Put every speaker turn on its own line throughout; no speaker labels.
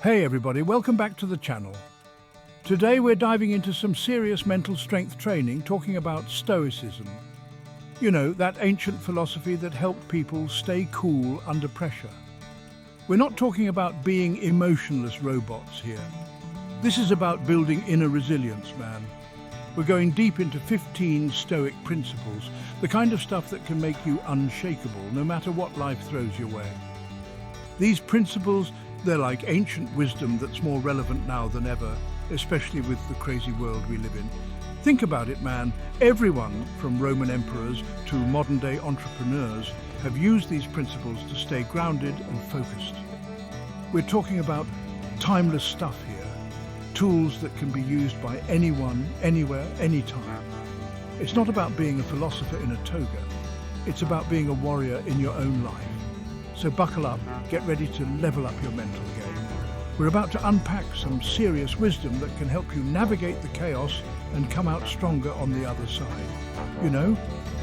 Hey everybody, welcome back to the channel. Today we're diving into some serious mental strength training, talking about Stoicism. You know, that ancient philosophy that helped people stay cool under pressure. We're not talking about being emotionless robots here. This is about building inner resilience, man. We're going deep into 15 Stoic principles, the kind of stuff that can make you unshakable, no matter what life throws your way. These principles, they're like ancient wisdom that's more relevant now than ever, especially with the crazy world we live in. Think about it, man. Everyone, from Roman emperors to modern-day entrepreneurs, have used these principles to stay grounded and focused. We're talking about timeless stuff here, tools that can be used by anyone, anywhere, anytime. It's not about being a philosopher in a toga. It's about being a warrior in your own life. So buckle up, get ready to level up your mental game. We're about to unpack some serious wisdom that can help you navigate the chaos and come out stronger on the other side. You know,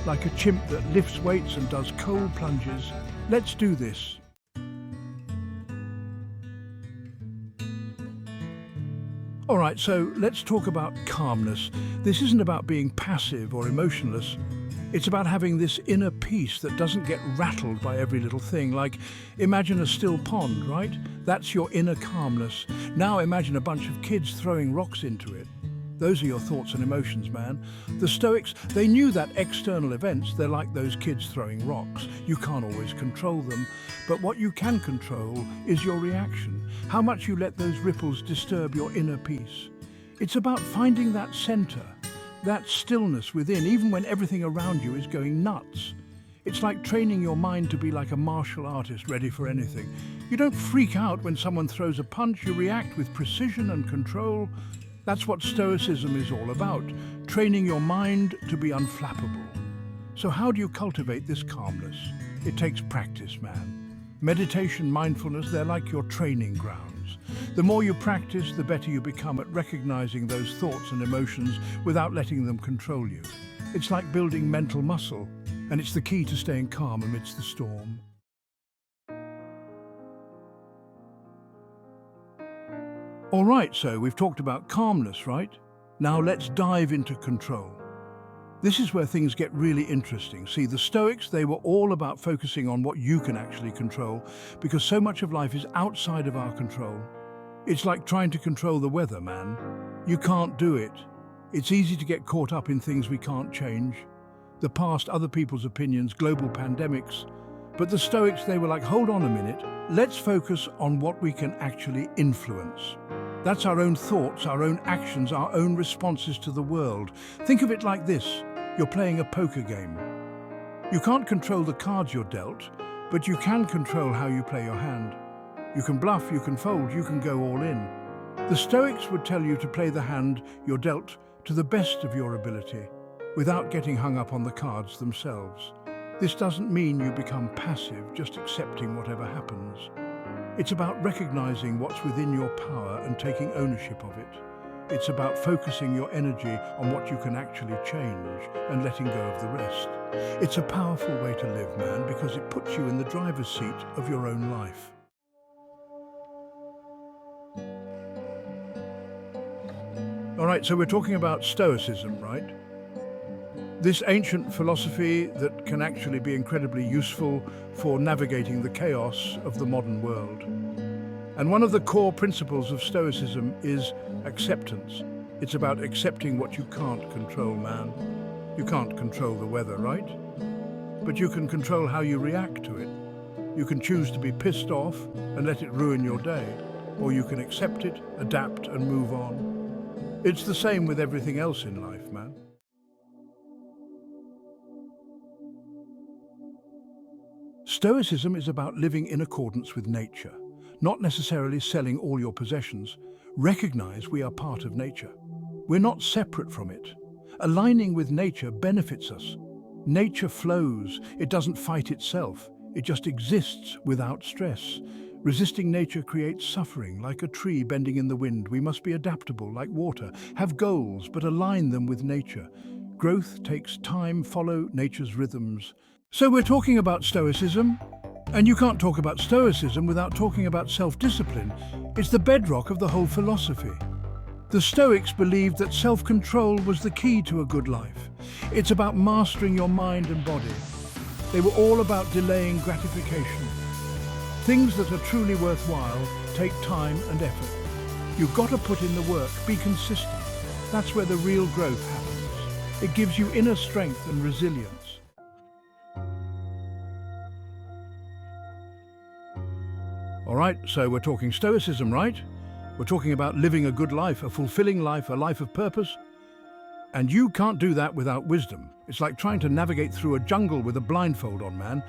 like a chimp that lifts weights and does cold plunges. Let's do this. All right, so let's talk about calmness. This isn't about being passive or emotionless. It's about having this inner peace that doesn't get rattled by every little thing. Like, imagine a still pond, right? That's your inner calmness. Now imagine a bunch of kids throwing rocks into it. Those are your thoughts and emotions, man. The Stoics, they knew that external events, they're like those kids throwing rocks. You can't always control them, but what you can control is your reaction. How much you let those ripples disturb your inner peace. It's about finding that center, that stillness within, even when everything around you is going nuts. It's like training your mind to be like a martial artist ready for anything. You don't freak out when someone throws a punch, you react with precision and control. That's what Stoicism is all about, training your mind to be unflappable. So how do you cultivate this calmness? It takes practice, man. Meditation, mindfulness, they're like your training grounds. The more you practice, the better you become at recognizing those thoughts and emotions without letting them control you. It's like building mental muscle, and it's the key to staying calm amidst the storm. All right, so we've talked about calmness, right? Now let's dive into control. This is where things get really interesting. See, the Stoics, they were all about focusing on what you can actually control, because so much of life is outside of our control. It's like trying to control the weather, man. You can't do it. It's easy to get caught up in things we can't change. The past, other people's opinions, global pandemics. But the Stoics, they were like, hold on a minute. Let's focus on what we can actually influence. That's our own thoughts, our own actions, our own responses to the world. Think of it like this. You're playing a poker game. You can't control the cards you're dealt, but you can control how you play your hand. You can bluff, you can fold, you can go all in. The Stoics would tell you to play the hand you're dealt to the best of your ability, without getting hung up on the cards themselves. This doesn't mean you become passive, just accepting whatever happens. It's about recognizing what's within your power and taking ownership of it. It's about focusing your energy on what you can actually change and letting go of the rest. It's a powerful way to live, man, because it puts you in the driver's seat of your own life. All right, so we're talking about Stoicism, right? This ancient philosophy that can actually be incredibly useful for navigating the chaos of the modern world. And one of the core principles of Stoicism is acceptance. It's about accepting what you can't control, man. You can't control the weather, right? But you can control how you react to it. You can choose to be pissed off and let it ruin your day, or you can accept it, adapt, and move on. It's the same with everything else in life, man. Stoicism is about living in accordance with nature, not necessarily selling all your possessions. Recognize we are part of nature. We're not separate from it. Aligning with nature benefits us. Nature flows. It doesn't fight itself. It just exists without stress. Resisting nature creates suffering, like a tree bending in the wind. We must be adaptable, like water. Have goals, but align them with nature. Growth takes time. Follow nature's rhythms. So we're talking about Stoicism, and you can't talk about Stoicism without talking about self-discipline. It's the bedrock of the whole philosophy. The Stoics believed that self-control was the key to a good life. It's about mastering your mind and body. They were all about delaying gratification. Things that are truly worthwhile take time and effort. You've got to put in the work, be consistent. That's where the real growth happens. It gives you inner strength and resilience. All right, so we're talking Stoicism, right? We're talking about living a good life, a fulfilling life, a life of purpose. And you can't do that without wisdom. It's like trying to navigate through a jungle with a blindfold on, man.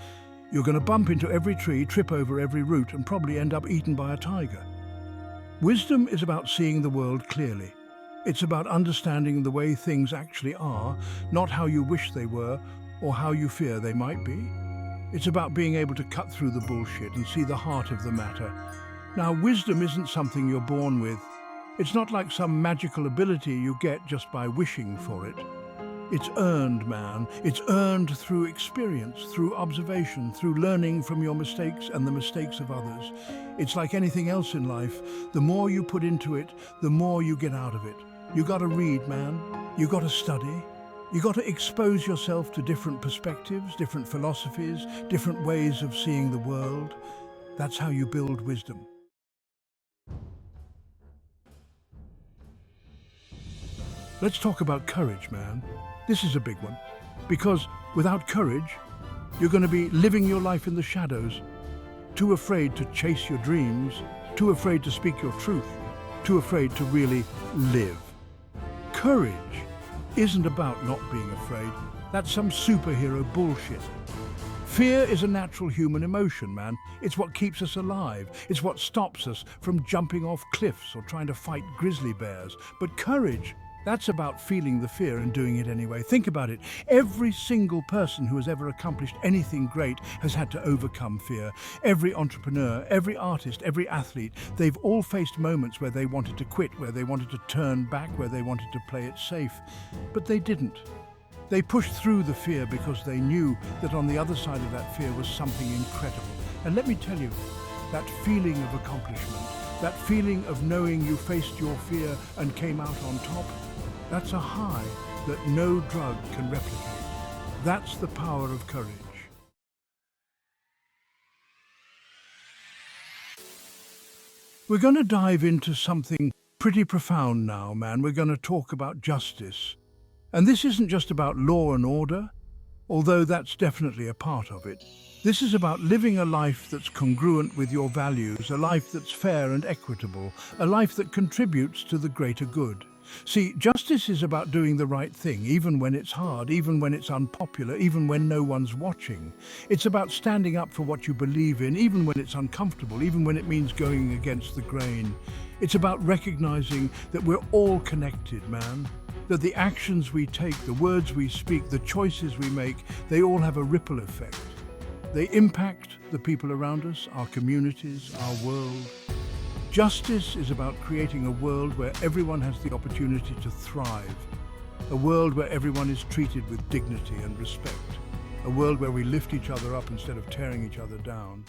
You're going to bump into every tree, trip over every root, and probably end up eaten by a tiger. Wisdom is about seeing the world clearly. It's about understanding the way things actually are, not how you wish they were or how you fear they might be. It's about being able to cut through the bullshit and see the heart of the matter. Now, wisdom isn't something you're born with. It's not like some magical ability you get just by wishing for it. It's earned, man. It's earned through experience, through observation, through learning from your mistakes and the mistakes of others. It's like anything else in life. The more you put into it, the more you get out of it. You got to read, man. You got to study. You got to expose yourself to different perspectives, different philosophies, different ways of seeing the world. That's how you build wisdom. Let's talk about courage, man. This is a big one. Because without courage, you're going to be living your life in the shadows, too afraid to chase your dreams, too afraid to speak your truth, too afraid to really live. Courage isn't about not being afraid. That's some superhero bullshit. Fear is a natural human emotion, man. It's what keeps us alive. It's what stops us from jumping off cliffs or trying to fight grizzly bears. But courage, that's about feeling the fear and doing it anyway. Think about it. Every single person who has ever accomplished anything great has had to overcome fear. Every entrepreneur, every artist, every athlete, they've all faced moments where they wanted to quit, where they wanted to turn back, where they wanted to play it safe. But they didn't. They pushed through the fear because they knew that on the other side of that fear was something incredible. And let me tell you, that feeling of accomplishment, that feeling of knowing you faced your fear and came out on top, that's a high that no drug can replicate. That's the power of courage. We're going to dive into something pretty profound now, man. We're going to talk about justice. And this isn't just about law and order, although that's definitely a part of it. This is about living a life that's congruent with your values, a life that's fair and equitable, a life that contributes to the greater good. See, justice is about doing the right thing, even when it's hard, even when it's unpopular, even when no one's watching. It's about standing up for what you believe in, even when it's uncomfortable, even when it means going against the grain. It's about recognizing that we're all connected, man. That the actions we take, the words we speak, the choices we make, they all have a ripple effect. They impact the people around us, our communities, our world. Justice is about creating a world where everyone has the opportunity to thrive, a world where everyone is treated with dignity and respect, a world where we lift each other up instead of tearing each other down.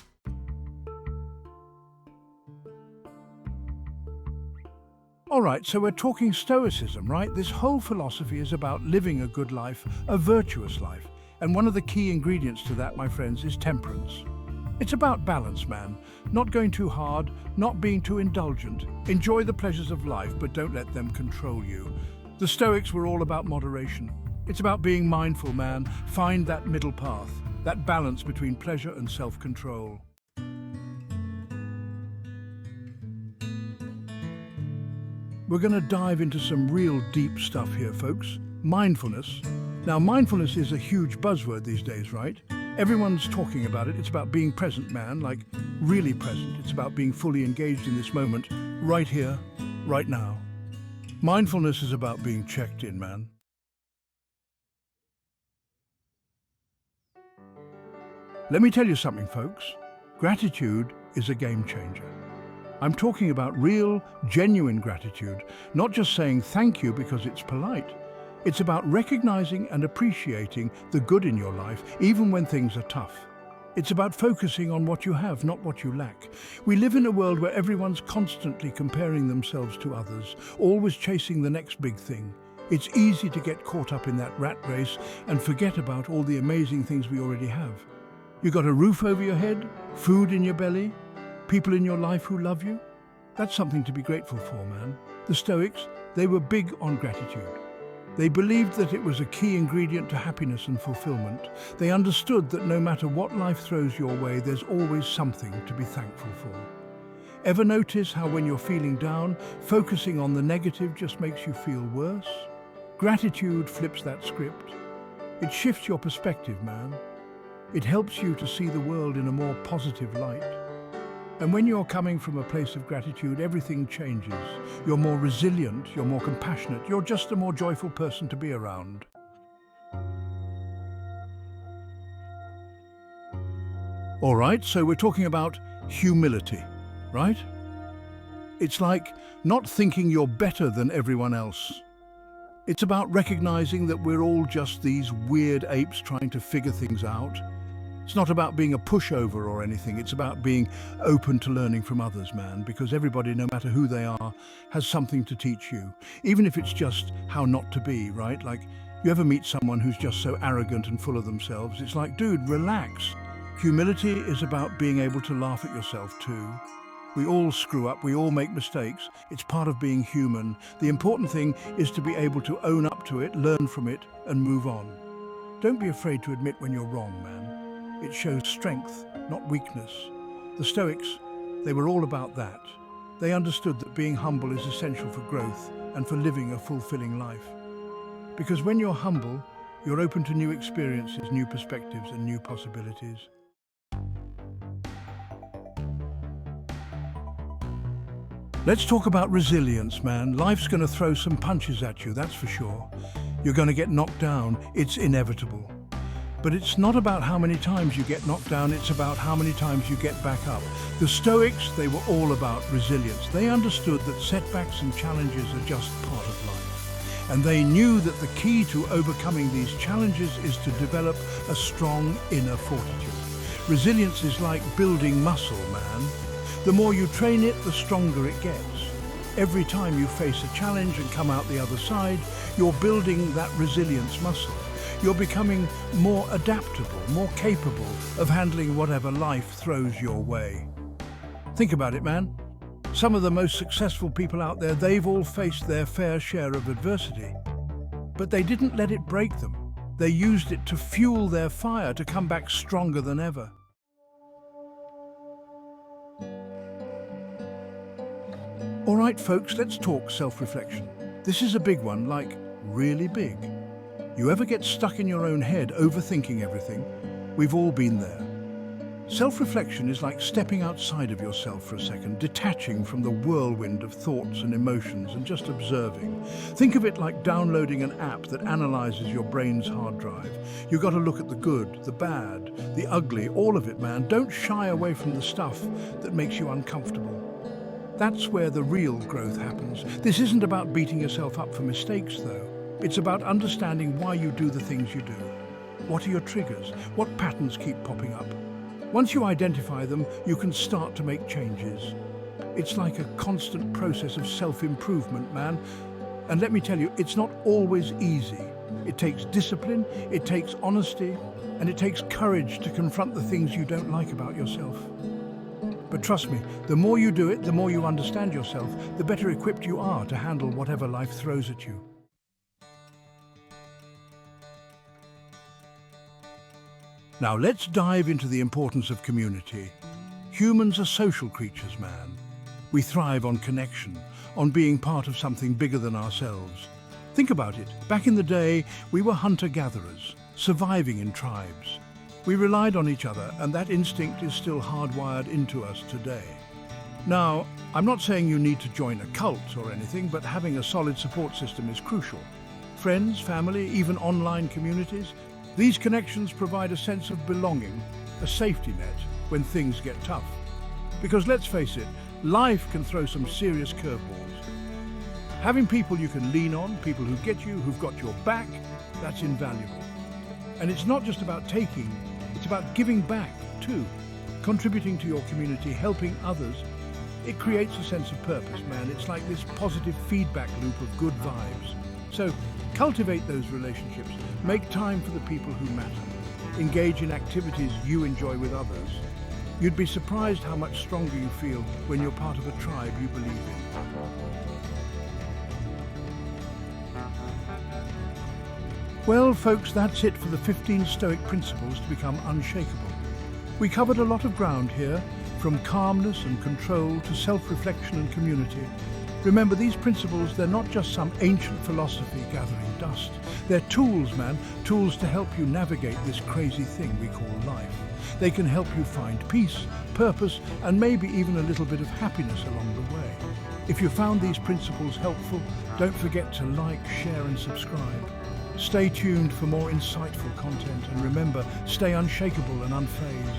All right, so we're talking Stoicism, right? This whole philosophy is about living a good life, a virtuous life. And one of the key ingredients to that, my friends, is temperance. It's about balance, man. Not going too hard, not being too indulgent. Enjoy the pleasures of life, but don't let them control you. The Stoics were all about moderation. It's about being mindful, man. Find that middle path, that balance between pleasure and self-control. We're going to dive into some real deep stuff here, folks. Mindfulness. Now, mindfulness is a huge buzzword these days, right? Everyone's talking about it. It's about being present, man, like really present. It's about being fully engaged in this moment, right here, right now. Mindfulness is about being checked in, man. Let me tell you something, folks. Gratitude is a game changer. I'm talking about real, genuine gratitude, not just saying thank you because it's polite. It's about recognizing and appreciating the good in your life, even when things are tough. It's about focusing on what you have, not what you lack. We live in a world where everyone's constantly comparing themselves to others, always chasing the next big thing. It's easy to get caught up in that rat race and forget about all the amazing things we already have. You got a roof over your head, food in your belly, people in your life who love you? That's something to be grateful for, man. The Stoics, they were big on gratitude. They believed that it was a key ingredient to happiness and fulfillment. They understood that no matter what life throws your way, there's always something to be thankful for. Ever notice how when you're feeling down, focusing on the negative just makes you feel worse? Gratitude flips that script. It shifts your perspective, man. It helps you to see the world in a more positive light. And when you're coming from a place of gratitude, everything changes. You're more resilient, you're more compassionate, you're just a more joyful person to be around. All right, so we're talking about humility, right? It's like not thinking you're better than everyone else. It's about recognizing that we're all just these weird apes trying to figure things out. It's not about being a pushover or anything, it's about being open to learning from others, man, because everybody, no matter who they are, has something to teach you, even if it's just how not to be, right? Like, you ever meet someone who's just so arrogant and full of themselves? It's like, dude, relax. Humility is about being able to laugh at yourself too. We all screw up, we all make mistakes. It's part of being human. The important thing is to be able to own up to it, learn from it, and move on. Don't be afraid to admit when you're wrong, man. It shows strength, not weakness. The Stoics, they were all about that. They understood that being humble is essential for growth and for living a fulfilling life. Because when you're humble, you're open to new experiences, new perspectives, and new possibilities. Let's talk about resilience, man. Life's going to throw some punches at you, that's for sure. You're going to get knocked down. It's inevitable. But it's not about how many times you get knocked down, it's about how many times you get back up. The Stoics, they were all about resilience. They understood that setbacks and challenges are just part of life. And they knew that the key to overcoming these challenges is to develop a strong inner fortitude. Resilience is like building muscle, man. The more you train it, the stronger it gets. Every time you face a challenge and come out the other side, you're building that resilience muscle. You're becoming more adaptable, more capable of handling whatever life throws your way. Think about it, man. Some of the most successful people out there, they've all faced their fair share of adversity. But they didn't let it break them. They used it to fuel their fire, to come back stronger than ever. All right, folks, let's talk self-reflection. This is a big one, like really big. You ever get stuck in your own head, overthinking everything? We've all been there. Self-reflection is like stepping outside of yourself for a second, detaching from the whirlwind of thoughts and emotions and just observing. Think of it like downloading an app that analyzes your brain's hard drive. You've got to look at the good, the bad, the ugly, all of it, man. Don't shy away from the stuff that makes you uncomfortable. That's where the real growth happens. This isn't about beating yourself up for mistakes, though. It's about understanding why you do the things you do. What are your triggers? What patterns keep popping up? Once you identify them, you can start to make changes. It's like a constant process of self-improvement, man. And let me tell you, it's not always easy. It takes discipline, it takes honesty, and it takes courage to confront the things you don't like about yourself. But trust me, the more you do it, the more you understand yourself, the better equipped you are to handle whatever life throws at you. Now let's dive into the importance of community. Humans are social creatures, man. We thrive on connection, on being part of something bigger than ourselves. Think about it. Back in the day, we were hunter-gatherers, surviving in tribes. We relied on each other, and that instinct is still hardwired into us today. Now, I'm not saying you need to join a cult or anything, but having a solid support system is crucial. Friends, family, even online communities, these connections provide a sense of belonging, a safety net when things get tough. Because let's face it, life can throw some serious curveballs. Having people you can lean on, people who get you, who've got your back, that's invaluable. And it's not just about taking, it's about giving back. too. Contributing to your community, helping others, it creates a sense of purpose, man. It's like this positive feedback loop of good vibes. So cultivate those relationships. Make time for the people who matter. Engage in activities you enjoy with others. You'd be surprised how much stronger you feel when you're part of a tribe you believe in. Well, folks, that's it for the 15 Stoic principles to become unshakable. We covered a lot of ground here, from calmness and control to self-reflection and community. Remember, these principles, they're not just some ancient philosophy gathering dust. They're tools, man, tools to help you navigate this crazy thing we call life. They can help you find peace, purpose, and maybe even a little bit of happiness along the way. If you found these principles helpful, don't forget to like, share, and subscribe. Stay tuned for more insightful content, and remember, stay unshakable and unfazed.